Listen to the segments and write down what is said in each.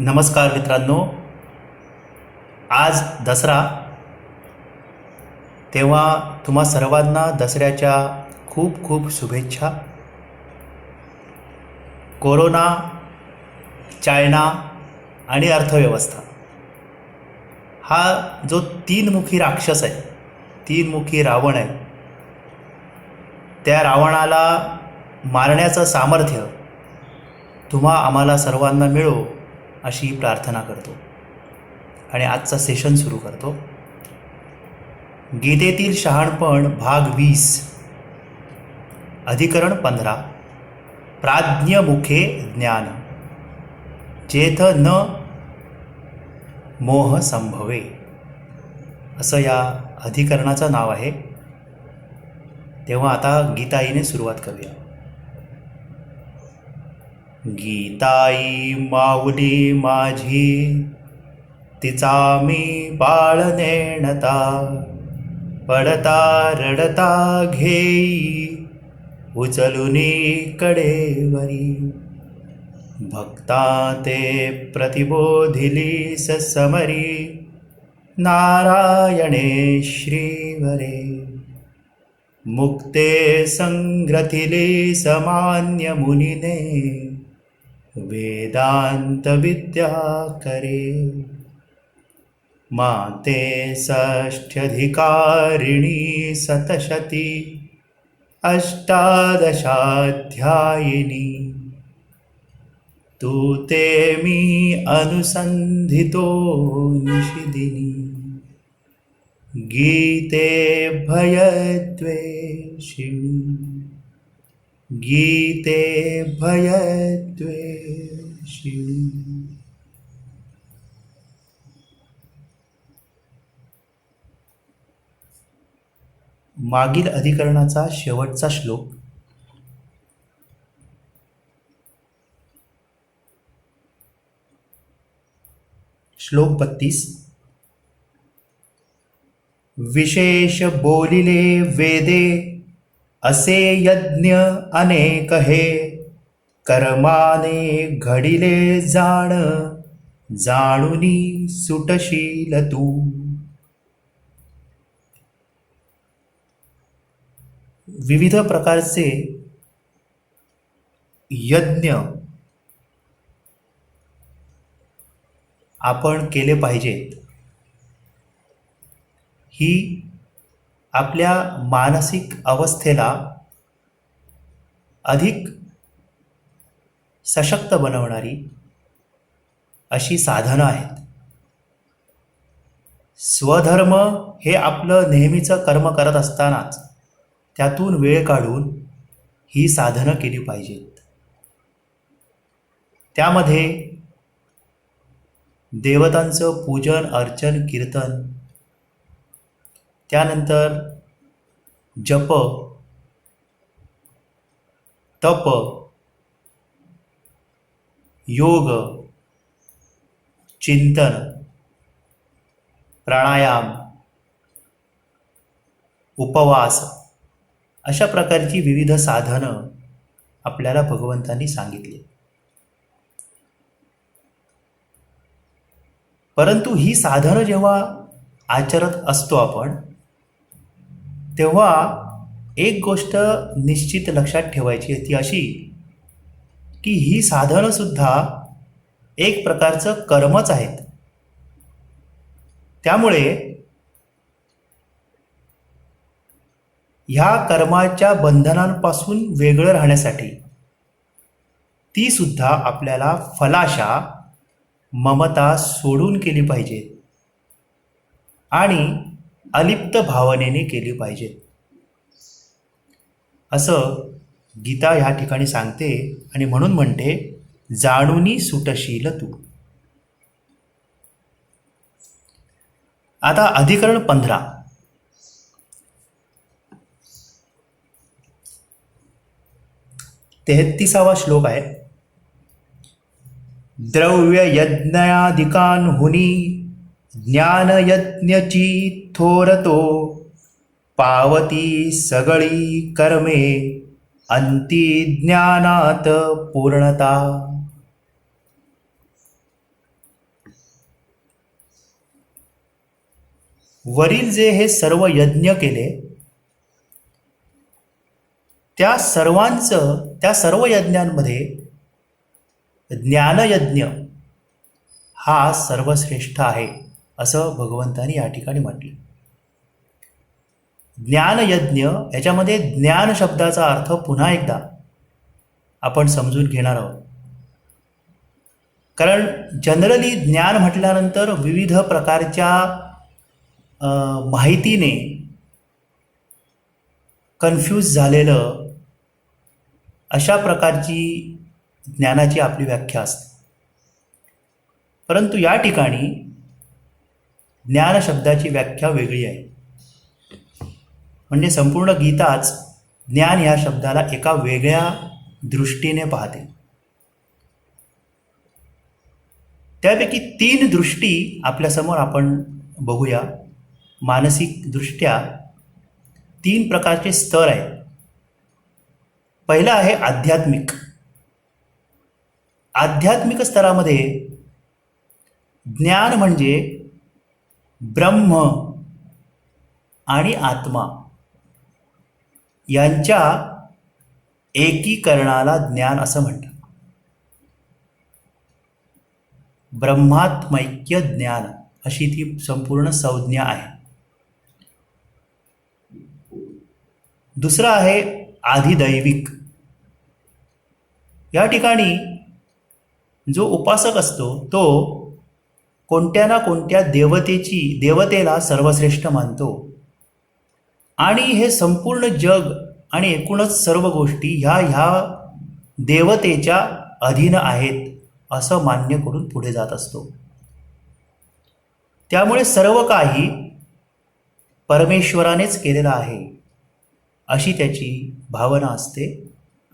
नमस्कार मित्रांनो. आज दसरा, तेव्हा तुम्हा सर्वांना दसऱ्याच्या खूप खूप शुभेच्छा. कोरोना, चायना आणि अर्थव्यवस्था हा जो तीनमुखी राक्षस आहे, तीनमुखी रावण आहे, त्या रावणाला मारण्याचं सामर्थ्य तुम्हा आम्हाला सर्वांना मिळो अशी प्रार्थना करतो आणि आजचा सेशन सुरू करतो. गीतेतील शहाणपण भाग 20, अधिकरण 15, प्राज्ञमुखे ज्ञान, जेथ न मोह संभवे, असं या अधिकरणाचं नाव आहे. तेव्हा आता गीताईने सुरुवात करूया. गीताई माऊली माझी, तिचा मी बाळ नेणता, पडता रडता घेई उचलुनी कडेवरी. भक्ता ते प्रतिबोधिली समरी, नारायणे श्रीवरे. मुक्ते संग्रथिली समान्य मुनिने, वेदांत विद्या करे. माते षष्ठ्यधिकारिणी सतशती, अष्टादशाध्यायिनी. तू ते मी अनुसंधितो निषिदिनी. गीते भयद्वेषिणी, गीते भयद्वेषिणी. मागील अधिकरणाचा शेवटचा श्लोक. श्लोक 32. विशेष बोलिले वेदे, असे यज्ञ अनेक हे. कर्माने घडिले जाण, जाणुनी सुटशील तू. विविध प्रकारचे यज्ञ आपण केले पाहिजेत. ही आपल्या मानसिक अवस्थेला अधिक सशक्त बनवणारी अशी साधनं आहेत. स्वधर्म हे आपलं नेहमीचं कर्म करत असतानाच त्यातून वेळ काढून ही साधनं केली पाहिजेत. त्यामध्ये देवतांचं पूजन, अर्चन, कीर्तन, त्यानंतर जप, तप, योग, चिंतन, प्राणायाम, उपवास, अशा प्रकारची विविध साधनं आपल्याला भगवंतांनी सांगितली. परंतु ही साधनं जेव्हा आचरत असतो आपण, तेव्हा एक गोष्ट निश्चित लक्षात ठेवायची ती अशी की ही साधनं सुद्धा एक प्रकारचं कर्मच आहेत. त्यामुळे ह्या कर्माच्या बंधनांपासून वेगळं राहण्यासाठी ती सुद्धा आपल्याला फलाशा, ममता सोडून केली पाहिजे आणि अलिप्त भावनेने केली पाहिजे, असं गीता ह्या ठिकाणी सांगते. आणि म्हणून म्हणते, जाणुनी सुटशील तू. आता अधिकरण 15. तेहत्तीसावा श्लोक आहे. द्रव्य यज्ञादिकांहुनी, ज्ञानयज्ञची थोरतो. पावती सगळी कर्मे, अंती ज्ञानात पूर्णता. वरील जे हे सर्व यज्ञ केले त्या सर्व यज्ञांमध्ये ज्ञानयज्ञ हा सर्वश्रेष्ठ आहे असं भगवंतांनी या ठिकाणी म्हटले. ज्ञानयज्ञ याच्यामध्ये ज्ञान शब्दाचा अर्थ पुन्हा एकदा आपण समजून घेणार आहोत. कारण जनरली ज्ञान म्हटल्यानंतर विविध प्रकारच्या माहितीने कन्फ्यूज झालेलं अशा प्रकारची ज्ञानाची आपली व्याख्या असते. परंतु या ठिकाणी ज्ञान शब्दाची व्याख्या वेगळी आहे. म्हणजे संपूर्ण गीताच ज्ञान या शब्दाला एका वेगळ्या दृष्टीने पाहते. त्यापैकी 3 दृष्टी आपल्यासमोर आपण बघूया. मानसिक दृष्ट्या 3 प्रकारचे स्तर आहेत. पहिला आहे आध्यात्मिक. आध्यात्मिक स्तरामध्ये ज्ञान म्हणजे ब्रह्म आणि आत्मा यांच्या एकीकरणाला ज्ञान असं म्हणतात. ब्रह्मात्मैक्य ज्ञान अशी ती संपूर्ण संज्ञा आहे. दुसरं आहे आधिदैविक. या ठिकाणी जो उपासक असतो तो कोणत्या ना कोणत्या देवतेला सर्वश्रेष्ठ मानतो आणि हे संपूर्ण जग आणि एकूणच सर्व गोष्टी ह्या देवतेच्या अधीन आहेत असं मान्य करून पुढे जात असतो. त्यामुळे सर्व काही परमेश्वरानेच केलेलं आहे अशी त्याची भावना असते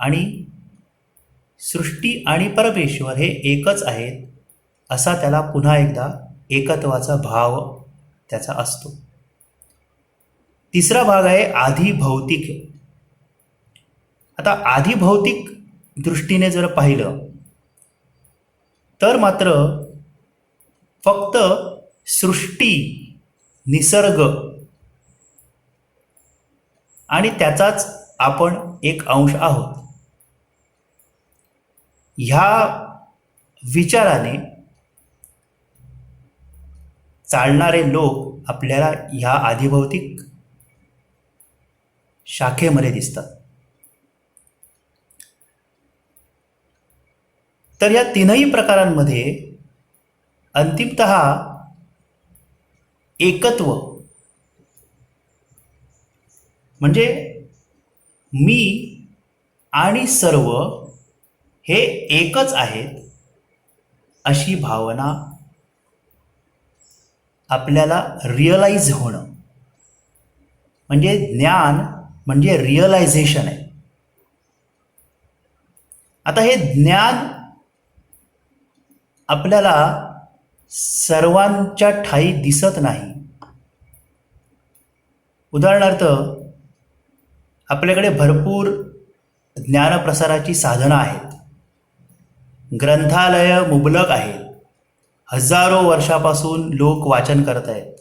आणि सृष्टी आणि परमेश्वर हे एकच आहेत असा त्याला पुन्हा एकदा एकत्वाचा भाव त्याचा असतो. तिसरा भाग आहे आधिभौतिक. आता आधिभौतिक दृष्टीने जर पाहिलं तर मात्र फक्त सृष्टी, निसर्ग आणि त्याचाच आपण एक अंश आहोत ह्या विचाराने चालणारे लोक आपल्याला ह्या आधिभौतिक शाखेमध्ये दिसतात. तर या 3ही प्रकारांमध्ये अंतिमतः एकत्व म्हणजे मी आणि सर्व हे एकच आहेत अशी भावना आपल्याला रिअलाइज होणं म्हणजे ज्ञान म्हणजे रिअलायझेशन आहे. आता हे ज्ञान आपल्याला सर्वांच्या ठायी दिसत नाही. उदाहरणार्थ आपल्याकडे भरपूर ज्ञानप्रसाराची साधनं आहेत. ग्रंथालय मुबलक आहेत. हजारो वर्षापासून लोक वाचन करत आहेत.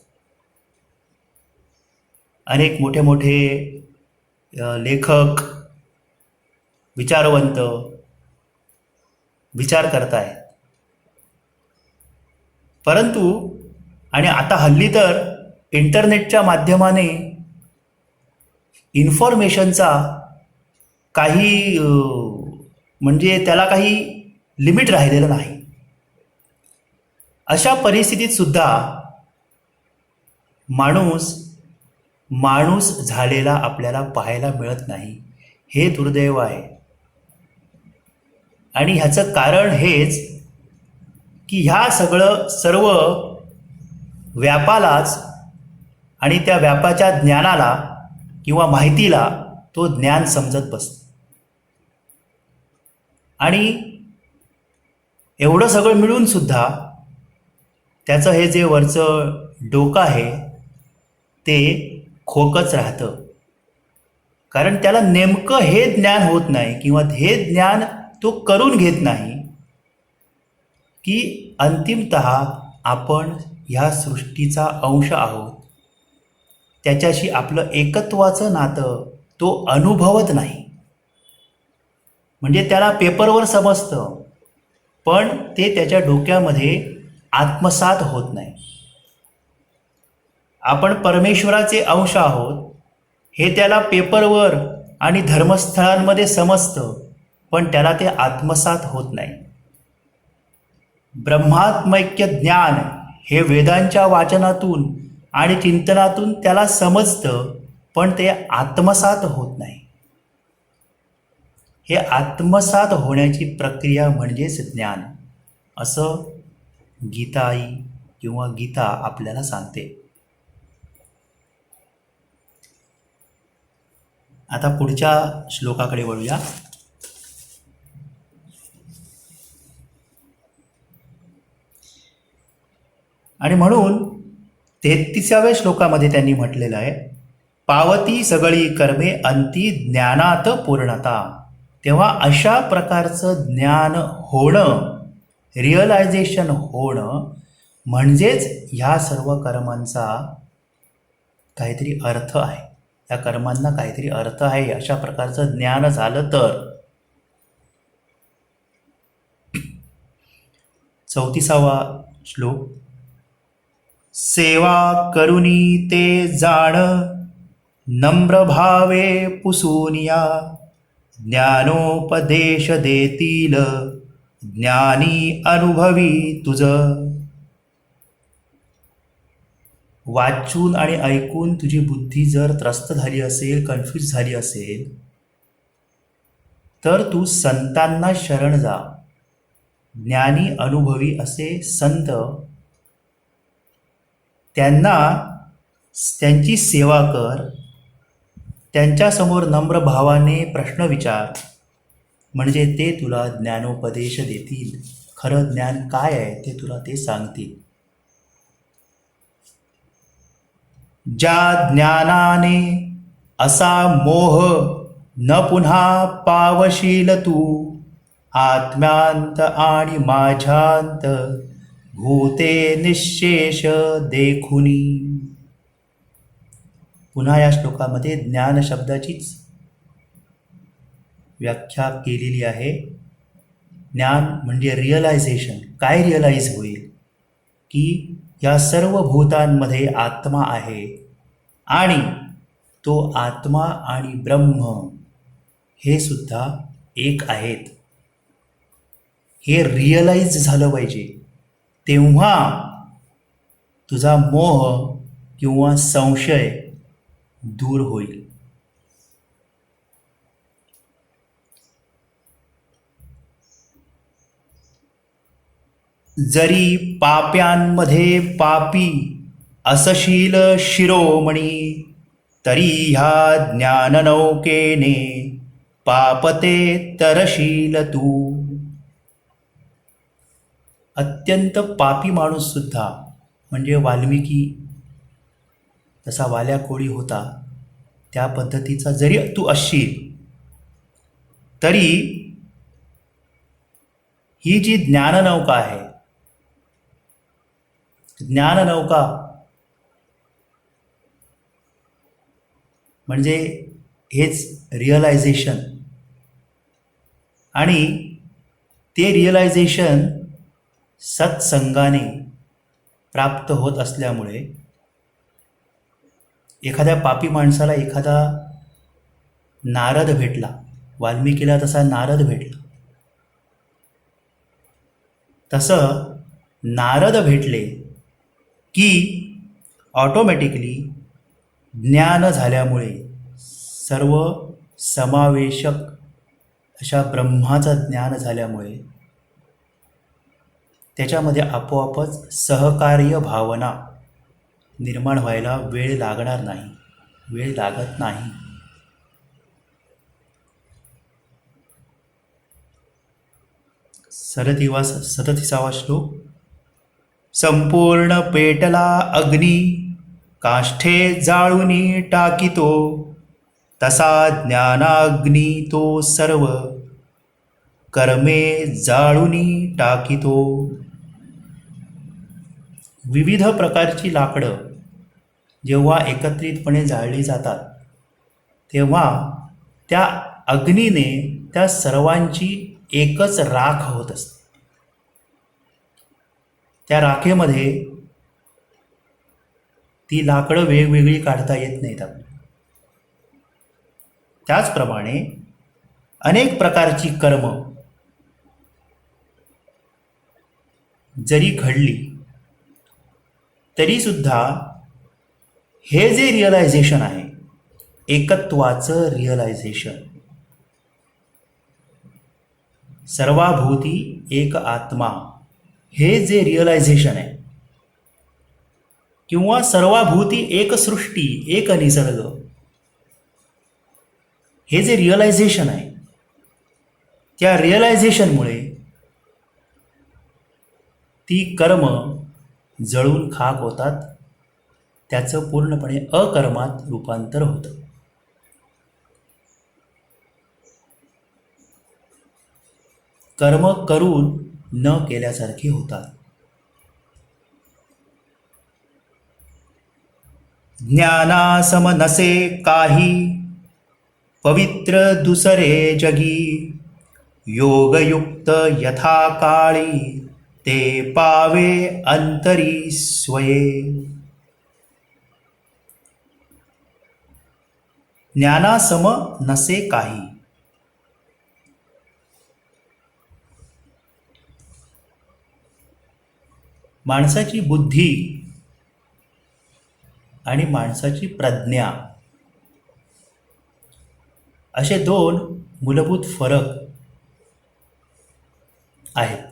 अनेक मोठे मोठे लेखक, विचारवंत विचार करत आहेत. परंतु आणि आता हल्ली तर इंटरनेटच्या माध्यमाने इन्फॉर्मेशनचा काही म्हणजे त्याला काही लिमिट राहिलेलं नाही. अशा परिस्थितीत सुद्धा माणूस झालेला आपल्याला पाहायला मिळत नाही. हे दुर्दैव आहे. आणि ह्याचं कारण हेच की ह्या सर्व व्यापालाच आणि त्या व्यापाच्या ज्ञानाला किंवा माहितीला तो ज्ञान समजत बसतो. आणि एवढं सगळं मिळून सुद्धा त्याचं हे जे वरचं डोकं आहे ते खोकच राहतं. कारण त्याला नेमकं हे ज्ञान होत नाही किंवा हे ज्ञान तो करून घेत नाही की अंतिमतः आपण ह्या सृष्टीचा अंश आहोत त्याच्याशी आपलं एकत्वाचं नातं तो अनुभवत नाही. म्हणजे त्याला पेपरवर समजतं, पण ते त्याच्या डोक्यामध्ये आत्मसात होत नाही. आपण परमेश्वराचे अंश आहोत हे त्याला पेपरवर आणि धर्मस्थळांमध्ये समजतं, पण त्याला ते आत्मसात होत नाही. ब्रह्मात्मैक्य ज्ञान हे वेदांच्या वाचनातून आणि चिंतनातून त्याला समजतं, पण ते आत्मसात होत नाही. हे आत्मसात होण्याची प्रक्रिया म्हणजेच ज्ञान, असं गीताई किंवा गीता आपल्याला सांगते. आता पुढच्या श्लोकाकडे वळूया. आणि म्हणून 33व्या श्लोकामध्ये त्यांनी म्हटलेलं आहे, पावती सगळी कर्मे अंती ज्ञानात पूर्णता. तेव्हा अशा प्रकारचं ज्ञान होणं, रिअलायझेशन होणं म्हणजेच ह्या सर्व कर्मांचा काहीतरी अर्थ आहे. या कर्मांना काहीतरी अर्थ आहे अशा प्रकारचं ज्ञान झालं तर. 34वा श्लोक, सेवा करुनी ते जाण नम्र भावे पुसूनिया ज्ञानोपदेश देतील ज्ञानी अनुभवी तुझ. वाचून आणि ऐकून तुझी बुद्धी जर त्रस्त झाली असेल, कन्फ्यूज झाली असेल, तर तू संतांना शरण जा. ज्ञानी अनुभवी असे संत, त्यांना त्यांची सेवा कर, त्यांच्यासमोर नम्र भावाने प्रश्न विचार, म्हणजे ते तुला ज्ञानोपदेश देतील. खरं ज्ञान काय आहे ते तुला ते सांगतील. ज्या ज्ञानाने असा मोह न पुन्हा पावशील तू, आत्म्यांत आणि माझ्यांत भूते निशेष देखुनी. पुन्हा या श्लोकामध्ये ज्ञान शब्दाचीच व्याख्या केलेली आहे. ज्ञान म्हणजे रिअलायझेशन. काय रिअलाइज होईल? की या सर्व भूतांमध्ये आत्मा आहे आणि तो आत्मा आणि ब्रह्म हे सुद्धा एक आहेत. हे रिअलाइज झालं पाहिजे. तेव्हा तुझा मोह किंवा संशय दूर होईल. जरी पाप्यांमध्ये पापी असशील शिरोमणी, तरी ह्या ज्ञाननौकेने पापते तरशील तू. अत्यंत पापी माणूस सुद्धा, म्हणजे वाल्मिकी तसा वाल्या कोळी होता, त्या पद्धतीचा जरी तू असशील, तरी ही जी ज्ञाननौका आहे, ज्ञाननौका म्हणजे हेच रिअलायझेशन. आणि ते रिअलायझेशन सत्संगाने प्राप्त होत असल्यामुळे एखाद्या पापी माणसाला एखादा नारद भेटला, वाल्मिकीला तसा नारद भेटला, तसं नारद भेटले की ऑटोमॅटिकली ज्ञान झाल्यामुळे, सर्व समावेशक अशा ब्रह्माचं ज्ञान झाल्यामुळे त्याच्यामध्ये आपोआपच सहकार्य भावना निर्माण व्हायला वेळ लागणार नाही, वेळ लागत नाही. सदतीसावा श्लोक, संपूर्ण पेटला अग्नी काष्ठे जाळूनी टाकितो, तसा ज्ञानाग्नी तो सर्व कर्मे जाळूनी टाकितो. विविध प्रकारची लाकडं जेव्हा एकत्रितपणे जाळली जातात तेव्हा त्या अग्नीने त्या सर्वांची एकच राख होत असते. त्या राखेमध्ये ती लाकडं वेगवेगळी काढता येत नाहीत आपल्याला. त्याचप्रमाणे अनेक प्रकारची कर्म जरी घडली तरीसुद्धा हे जे रिअलायझेशन आहे, एकत्वाचं रिअलायझेशन, सर्वाभूती एक आत्मा, हे जे रिअलायझेशन आहे, किंवा सर्वाभूती एक सृष्टी एक निसर्ग, हे जे रिअलायझेशन आहे, त्या रिअलायझेशनमुळे ती कर्म जळून खाक होतात, त्याचं पूर्णपणे अकर्मात रूपांतर होतं. कर्म करून न केल्यासारखी होतात. ज्ञानासम नसे काही, पवित्र दुसरे जगी, योगयुक्त यथा काळी, ते पावे अंतरी स्वये. ज्ञानासम नसे काही. माणसाची बुद्धी आणि माणसाची प्रज्ञा असे दोन मूलभूत फरक आहेत.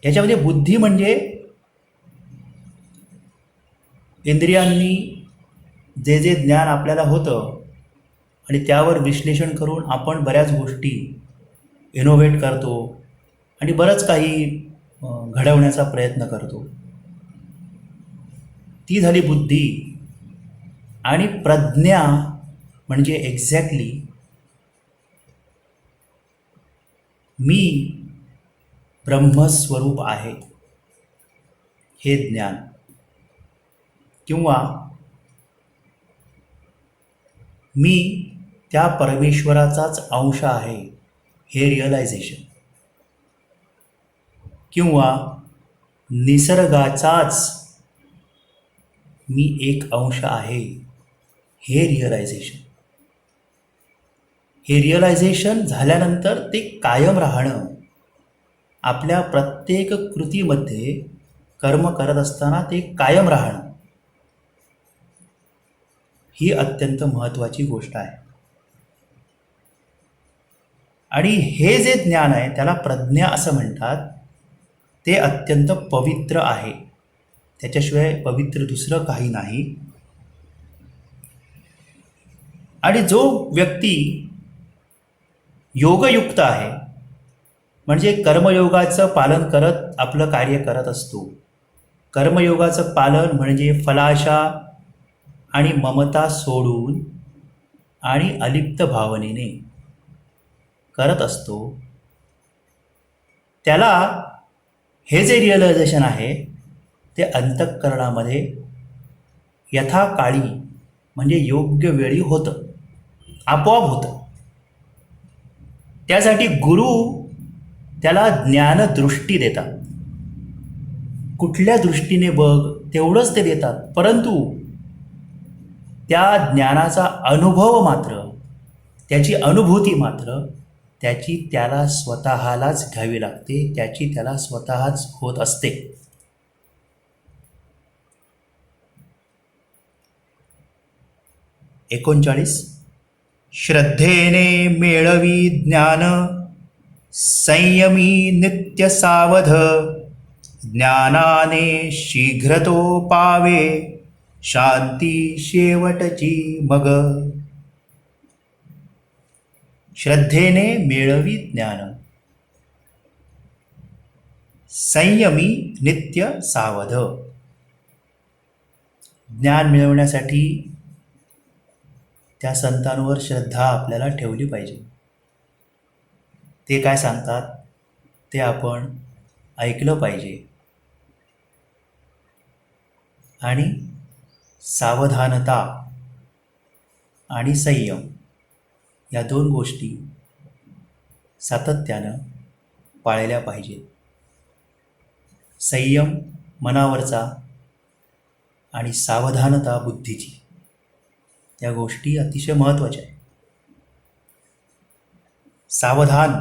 याच्यामध्ये बुद्धी म्हणजे इंद्रियांनी जे जे ज्ञान आपल्याला होतं आणि त्यावर विश्लेषण करून आपण बऱ्याच गोष्टी इनोव्हेट करतो आणि बरंच काही घडवण्याचा प्रयत्न करतो, ती झाली बुद्धी. आणि प्रज्ञा म्हणजे एक्झॅक्टली मी ब्रह्मस्वरूप आहे हे ज्ञान, किंवा मी त्या परमेश्वराचाच अंश आहे हे रिअलायझेशन, किंवा निसर्गाचाच मी एक अंश आहे हे रिअलायझेशन. हे रिअलायझेशन झाल्यानंतर ते कायम राहणं, आपल्या प्रत्येक कृतीमध्ये कर्म करत असताना ते कायम राहणं, ही अत्यंत महत्त्वाची गोष्ट आहे. आणि हे जे ज्ञान आहे त्याला प्रज्ञा असं म्हणतात. ते अत्यंत पवित्र आहे, त्याच्याशिवाय पवित्र दुसरं काही नाही. आणि जो व्यक्ती योगयुक्त आहे, म्हणजे कर्मयोगाचं पालन करत आपलं कार्य करत असतो. कर्मयोगाचं पालन म्हणजे फलाशा आणि ममता सोडून आणि अलिप्त भावनेने करत असतो, त्याला हे जे रिअलायझेशन आहे ते अंतःकरणामध्ये यथाकाळी म्हणजे योग्य वेळी होतं, आपोआप होतं. त्यासाठी गुरु त्याला ज्ञानदृष्टी देतात. कुठल्या दृष्टीने बघ तेवढंच ते देतात, परंतु त्या ज्ञानाचा अनुभव मात्र, त्याची अनुभूती मात्र त्याची त्याला स्वतःलाच घ्यावी लागते, त्याची त्याला स्वतःच होत असते. एकोणचाळीस. श्रद्धेने मिळवी ज्ञान, संयमी नित्य सावध, ज्ञानाने शीघ्र तो पावे, शांती शेवटची मग. श्रद्धेने मिळवी ज्ञान, संयमी नित्य सावध. ज्ञान मिळवण्यासाठी त्या संतांवर श्रद्धा आपल्याला ठेवली पाहिजे. ते काय सांगतात ते आपण ऐकलं पाहिजे. आणि सावधानता आणि संयम या दोन गोष्टी सातत्यानं पाळल्या पाहिजेत. संयम मनावरचा आणि सावधानता बुद्धीची, या गोष्टी अतिशय महत्त्वाच्या आहेत. सावधान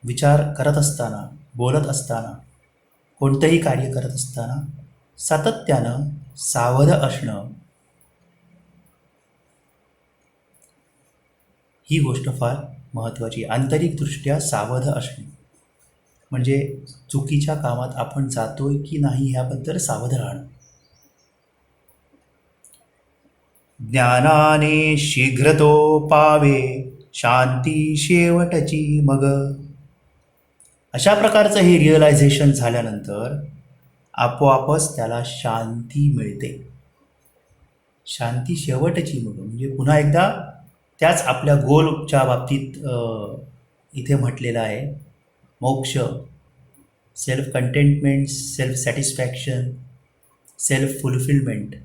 विचार करत असताना, बोलत असताना, कोणतंही कार्य करत असताना सातत्यानं सावध असणं ही गोष्ट फार महत्त्वाची. आंतरिकदृष्ट्या सावध असणे म्हणजे चुकीच्या कामात आपण जातोय की नाही ह्याबद्दल सावध राहणं. ज्ञानाने शीघ्रतो पावे शांती शेवटची मग. अशा प्रकारचं हे रिअलायझेशन झाल्यानंतर आपोआपच त्याला शांती मिळते. शांती शेवटची मग म्हणजे पुन्हा एकदा त्याच आपल्या गोलच्या बाबतीत इथे म्हटलेलं आहे. मोक्ष, self contentment, self satisfaction, self fulfilment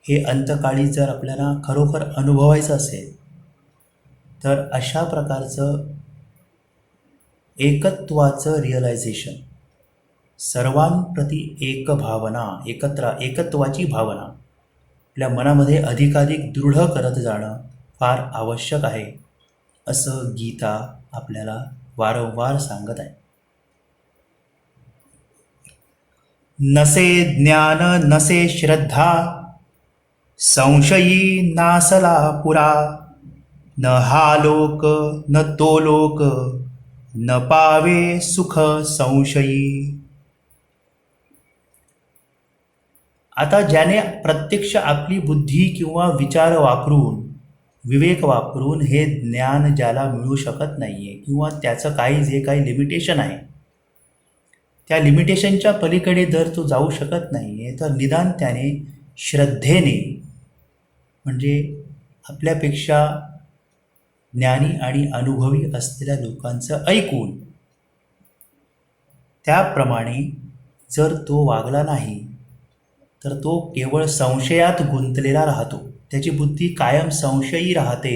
हे अंतकाळी जर आपल्याला खरोखर अनुभवायचं असेल तर अशा प्रकारचं एकत्वाचं रिअलायझेशन, सर्वांप्रती एक भावना, एकत्वाची भावना आपल्या मनामध्ये अधिकाधिक दृढ करत जाणं फार आवश्यक आहे, असं गीता आपल्याला वारंवार सांगत आहे. नसे ज्ञान नसे श्रद्धा संशयी नासला पुरा. न हा लोक न तो लोक न पावे सुख संशयी. आता ज्याने प्रत्यक्ष आपली बुद्धी किंवा विचार वापरून, विवेक वापरून हे ज्ञान ज्याला मिळू शकत नाही आहे किंवा त्याचं जे काही लिमिटेशन आहे त्या लिमिटेशनच्या पलीकडे जर तो जाऊ शकत नाही आहे तर निदान त्याने श्रद्धेने, म्हणजे आपल्यापेक्षा ज्ञानी आणि अनुभवी असलेल्या लोकांचं ऐकून त्याप्रमाणे जर तो वागला नाही तर तो केवळ संशयात गुंतलेला राहतो. त्याची बुद्धी कायम संशयी राहते.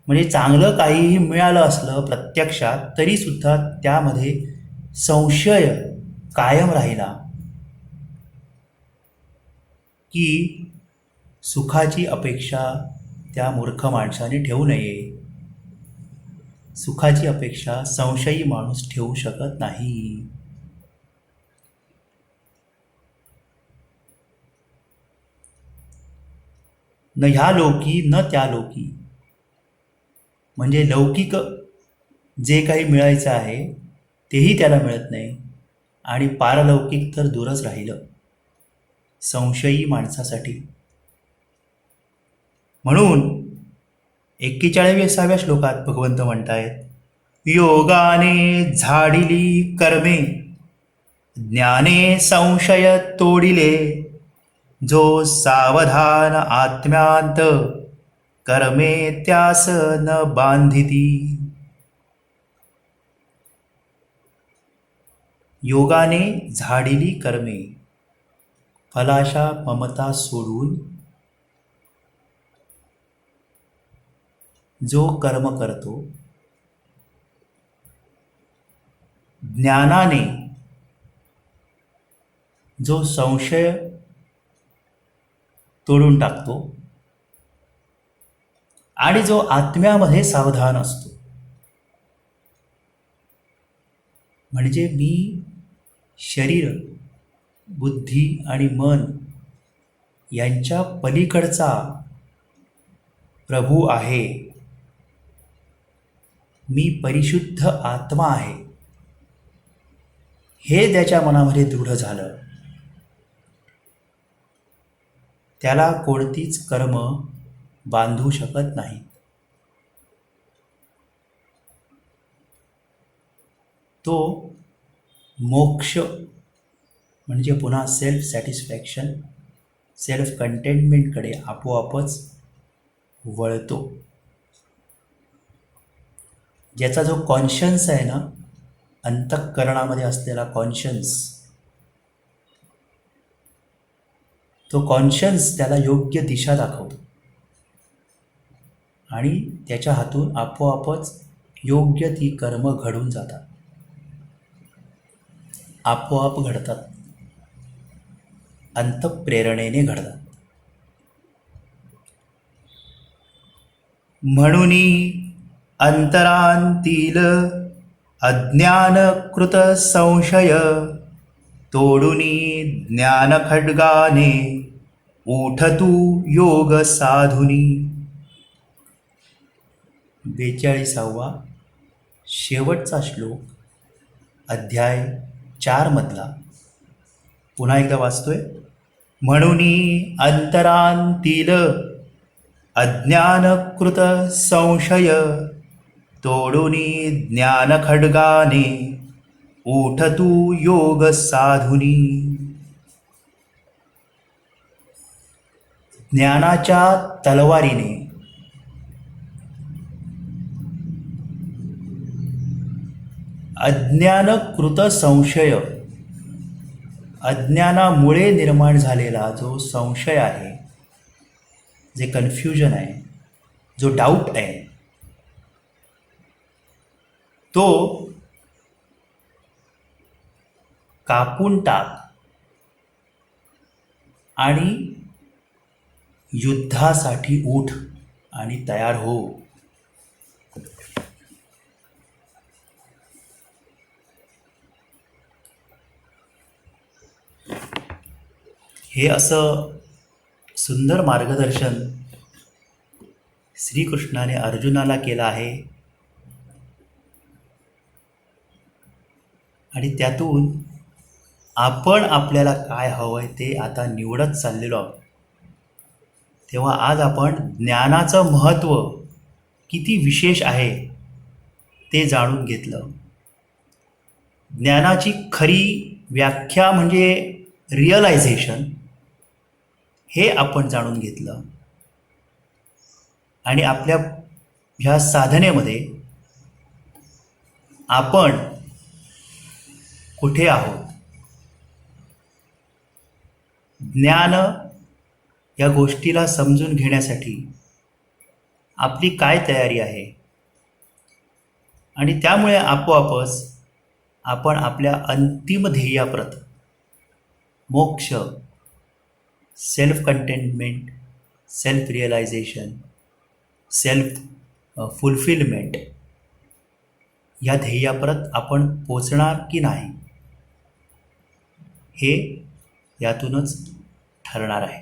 म्हणजे चांगलं काहीही मिळालं असलं प्रत्यक्षात तरीसुद्धा त्यामध्ये संशय कायम राहिला की सुखाची अपेक्षा त्या मूर्ख माणसाने ठेवू नये. सुखाची अपेक्षा संशयी माणूस ठेवू शकत नाही. न ह्या लोकी न त्या लोकी, म्हणजे लौकिक जे काही मिळायचं आहे तेही त्याला मिळत नाही आणि पारलौकिक तर दूरच राहिलं संशयी माणसासाठी. म्हणून 41व्या श्लोकात भगवंत म्हणतायत, योगाने झाडिली कर्मे ज्ञाने संशय तोडिले. जो सावधान आत्म्यांत कर्मे त्यास न बांधिती. योगाने झाडिली कर्मे, फलाशा ममता सोडून जो कर्म करतो, ज्ञानाने जो संशय तोडून टाकतो आणि जो आत्म्यामध्ये सावधान असतो. म्हणजे मी शरीर, बुद्धी आणि मन यांच्या पलीकडचा प्रभू आहे. मी परिशुद्ध आत्मा आहे हे त्याच्या मनामध्ये दृढ झालं, त्याला कोणतीच कर्म बांधू शकत नाही. तो मोक्ष म्हणजे पुन्हा सेल्फ सॅटिस्फॅक्शन, सेल्फ कंटेंटमेंटकडे आपोआपच वळतो. ज्याचा जो कॉन्शन्स आहे ना, अंतःकरणामध्ये असलेला कॉन्शन्स, तो कॉन्शियन्स त्याला योग्य दिशा दाखवतो आणि त्याच्या हातून आपोआपच योग्य ती कर्म घडून जातात, आपोआप घडतात, अंतःप्रेरणेने घडतात. म्हणूनी अंतरांतील अज्ञानकृत संशय तोडुनी ज्ञान खड्गाने उठतू योग साधुनी. 42वा शेवटचा श्लोक, अध्याय 4 मधला. पुन्हा एकदा वाचतोय. म्हणूनी अंतरांतील अज्ञानकृत संशय तोडुनी ज्ञान खड्गाने उठतू योग साधुनी. ज्ञानाच्या तलवारीने अज्ञानकृत संशय, अज्ञानामुळे निर्माण झालेला जो संशय आहे, जे कन्फ्युजन आहे, जो डाऊट आहे, तो कापून टाक आणि युद्धासाठी उठ आणि तयार हो. हे असं सुंदर मार्गदर्शन श्रीकृष्णाने अर्जुनाला केलं आहे आणि त्यातून आपण आपल्याला काय हवं आहे ते आता निवडत चाललेलो आहोत. तेव्हा आज आपण ज्ञानाचं महत्त्व किती विशेष आहे ते जाणून घेतलं. ज्ञानाची खरी व्याख्या म्हणजे रिअलायझेशन, हे आपण जाणून घेतलं. आणि आपल्या ह्या साधनेमध्ये आपण कुठे आहोत, ज्ञान या गोष्टीला समजून घेण्यासाठी आपली काय तयारी आहे, आणि त्यामुळे आपोआपच आपण आपल्या अंतिम ध्येयाप्रत, मोक्ष, self containment, self realisation, self fulfilment या ध्येयाप्रत आपण पोचणार की नाही, हे यातूनच ठरणार आहे.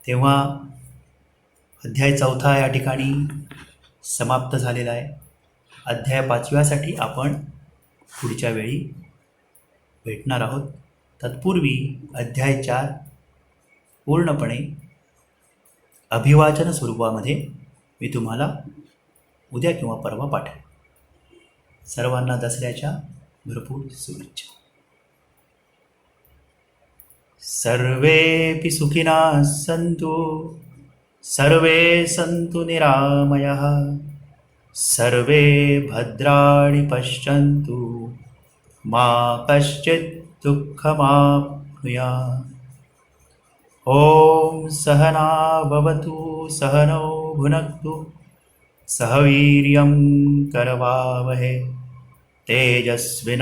तेव्हा अध्याय 4 या ठिकाणी समाप्त झालेला आहे. अध्याय 5व्यासाठी आपण पुढच्या वेळी भेटणार आहोत. तत्पूर्वी अध्याय 4 पूर्णपणे अभिवाचन स्वरूपामध्ये मी तुम्हाला उद्या किंवा परवा पाठवेन. सर्वांना दसऱ्याच्या भरपूर शुभेच्छा. सर्वेपि सुखिनः सन्तु, सर्वे सन्तु निरामयाः, सर्वे भद्राणि पश्यन्तु, मा कश्चित् दुःखमाप्नुयात्. ॐ सहना भवतु, सहनौ भुनक्तु, सह वीर्यं करवावहै, तेजस्विनावधीतमस्तु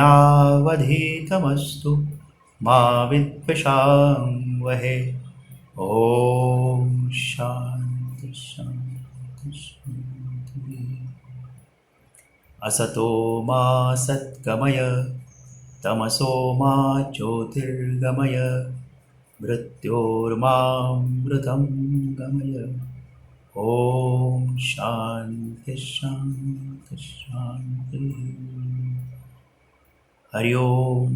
मा विद्विषावहै. ॐ शान्ति शान्ति शान्ति. असतो मा सद्गमय, तमसो मा ज्योतिर्गमय, मृत्योर्मामृतं गमय. ॐ शान्ति शान्ति शान्ति. हरि ओम.